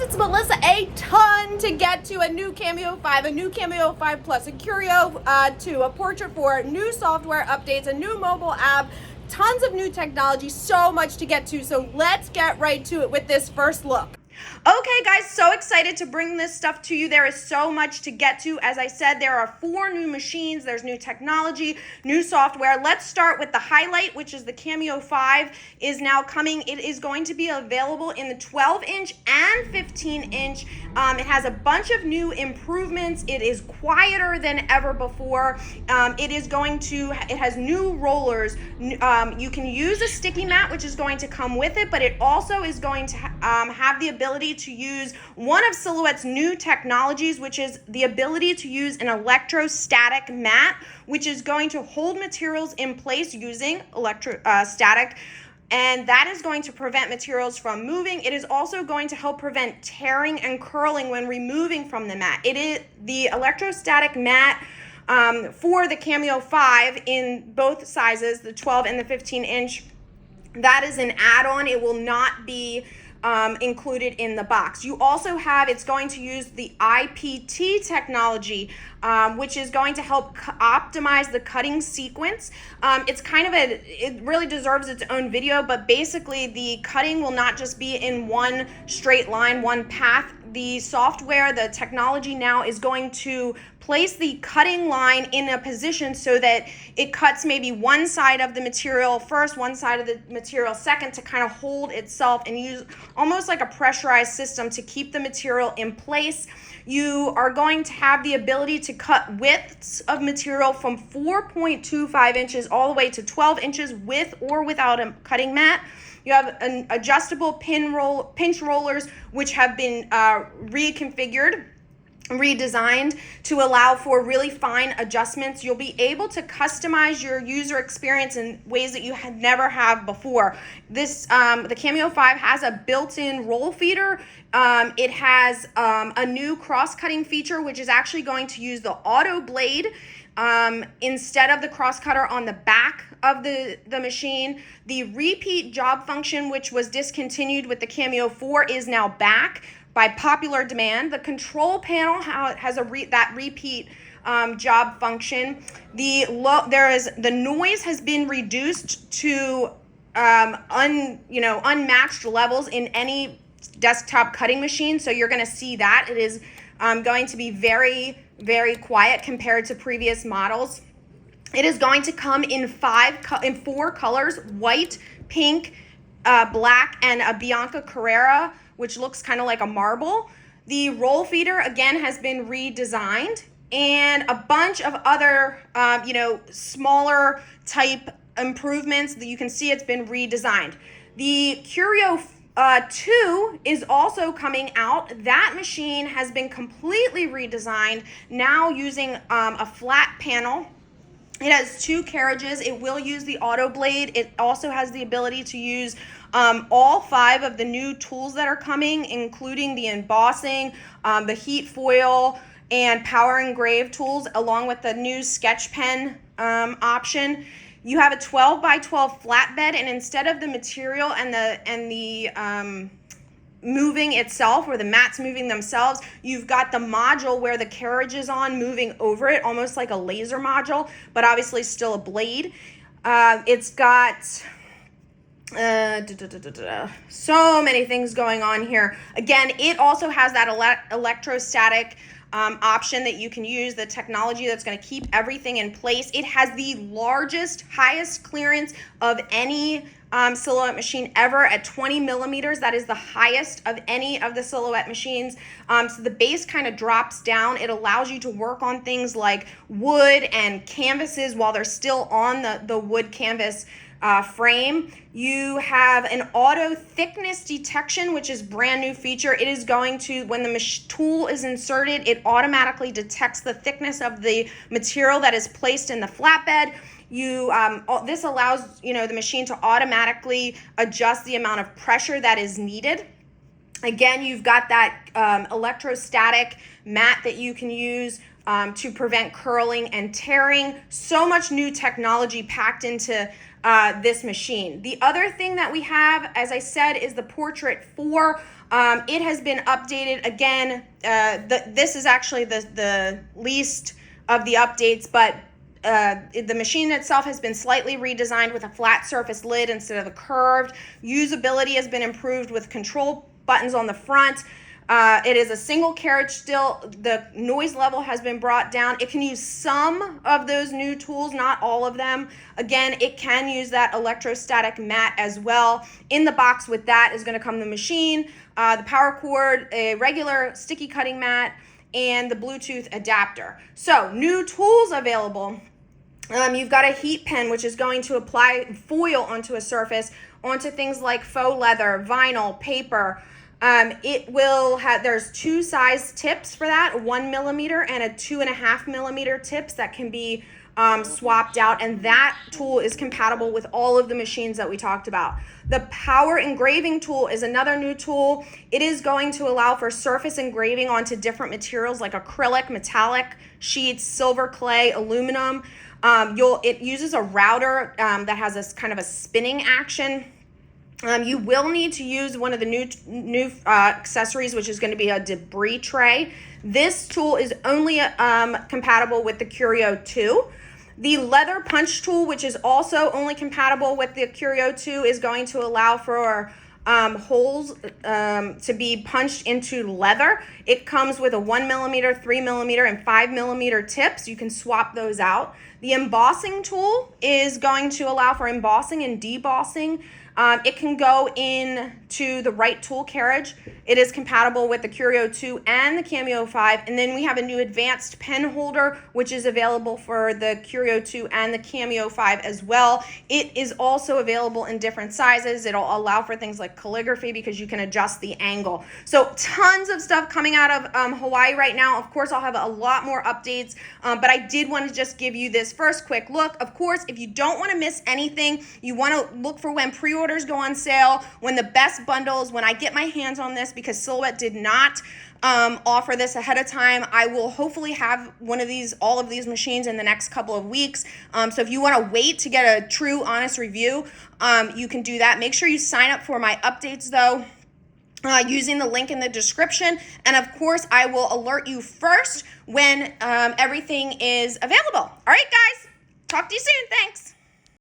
it's Melissa. A ton to get to. A new CAMEO 5, a new CAMEO 5 Plus, a Curio 2, a Portrait 4, new software updates, a new mobile app, tons of new technology, so much to get to. So let's get right to it with this first look. Okay guys, so excited to bring this stuff to you. There is so much to get to. As I said, there are 4 new machines, there's new technology, new software. Let's start with the highlight, which is the CAMEO 5 is now coming. It is going to be available in the 12-inch and 15-inch. It has a bunch of new improvements. It is quieter than ever before. It has new rollers. You can use a sticky mat, which is going to come with it, but it also is going to have the ability to use one of Silhouette's new technologies, which is the ability to use an electrostatic mat, which is going to hold materials in place using electrostatic, and that is going to prevent materials from moving. It is also going to help prevent tearing and curling when removing from the mat. It is the electrostatic mat for the CAMEO 5 in both sizes, the 12 and the 15-inch. That is an add-on. It will not be included in the box. You also have, it's going to use the IPT technology, which is going to help optimize the cutting sequence. It really deserves its own video, but basically the cutting will not just be in one straight line, one path. The software, the technology now is going to place the cutting line in a position so that it cuts maybe one side of the material first, one side of the material second, to kind of hold itself and use almost like a pressurized system to keep the material in place. You are going to have the ability to cut widths of material from 4.25 inches all the way to 12 inches with or without a cutting mat. You have an adjustable pinch rollers, which have been redesigned to allow for really fine adjustments. You'll be able to customize your user experience in ways that you had never have before. The CAMEO 5 has a built-in roll feeder. It has a new cross-cutting feature, which is actually going to use the auto blade instead of the cross cutter on the back of the machine. The repeat job function, which was discontinued with the CAMEO 4, is now back by popular demand. The control panel has that repeat job function. The noise has been reduced to unmatched levels in any desktop cutting machine. So you're going to see that it is going to be very, very quiet compared to previous models. It is going to come in 4 colors: white, pink, black, and a Bianca Carrera, which looks kind of like a marble. The roll feeder, again, has been redesigned, and a bunch of other, smaller type improvements that you can see it's been redesigned. The Curio 2 is also coming out. That machine has been completely redesigned, now using a flat panel. It has 2 carriages. It will use the auto blade. It also has the ability to use all 5 of the new tools that are coming, including the embossing, the heat foil, and power engrave tools, along with the new sketch pen option. You have a 12 by 12 flatbed, and instead of the material and the moving itself, or the mats moving themselves, you've got the module where the carriage is on moving over it, almost like a laser module, but obviously still a blade. It's got so many things going on here. Again, it also has that electrostatic option that you can use, the technology that's going to keep everything in place. It has the largest, highest clearance of any Silhouette machine ever at 20 millimeters. That is the highest of any of the Silhouette machines. So the base kind of drops down. It allows you to work on things like wood and canvases while they're still on the wood canvas frame. You have an auto thickness detection, which is brand new feature. It is going to, when the tool is inserted, it automatically detects the thickness of the material that is placed in the flatbed. This allows the machine to automatically adjust the amount of pressure that is needed. Again, you've got that electrostatic mat that you can use to prevent curling and tearing. So much new technology packed into this machine. The other thing that we have, as I said, is the Portrait 4. It has been updated again. This is actually the least of the updates, but the machine itself has been slightly redesigned with a flat surface lid instead of the curved. Usability has been improved with control buttons on the front. It is a single carriage still. The noise level has been brought down. It can use some of those new tools, not all of them. Again, it can use that electrostatic mat as well. In the box with that is going to come the machine, the power cord, a regular sticky cutting mat, and the Bluetooth adapter. So new tools available. You've got a heat pen, which is going to apply foil onto a surface, onto things like faux leather, vinyl, paper. It will have, there's 2 size tips for that, a 1 millimeter and a 2.5 millimeter tips that can be swapped out, and that tool is compatible with all of the machines that we talked about. The power engraving tool is another new tool. It is going to allow for surface engraving onto different materials like acrylic, metallic sheets, silver, clay, aluminum. It uses a router that has this kind of a spinning action. You will need to use one of the new accessories, which is going to be a debris tray. This tool is only compatible with the Curio 2. The leather punch tool, which is also only compatible with the Curio 2, is going to allow for holes to be punched into leather. It comes with a 1 millimeter, 3 millimeter, and 5 millimeter tips. You can swap those out. The embossing tool is going to allow for embossing and debossing. It can go into the right tool carriage. It is compatible with the Curio 2 and the CAMEO 5. And then we have a new advanced pen holder, which is available for the Curio 2 and the CAMEO 5 as well. It is also available in different sizes. It'll allow for things like calligraphy because you can adjust the angle. So tons of stuff coming out of Hawaii right now. Of course, I'll have a lot more updates, but I did want to just give you this first quick look. Of course, if you don't want to miss anything, you want to look for when pre-orders go on sale, when the best bundles, when I get my hands on this, because Silhouette did not offer this ahead of time. I will hopefully have all of these machines in the next couple of weeks. So if you want to wait to get a true, honest review, you can do that. Make sure you sign up for my updates though, using the link in the description. And of course, I will alert you first when everything is available. All right, guys, talk to you soon. Thanks.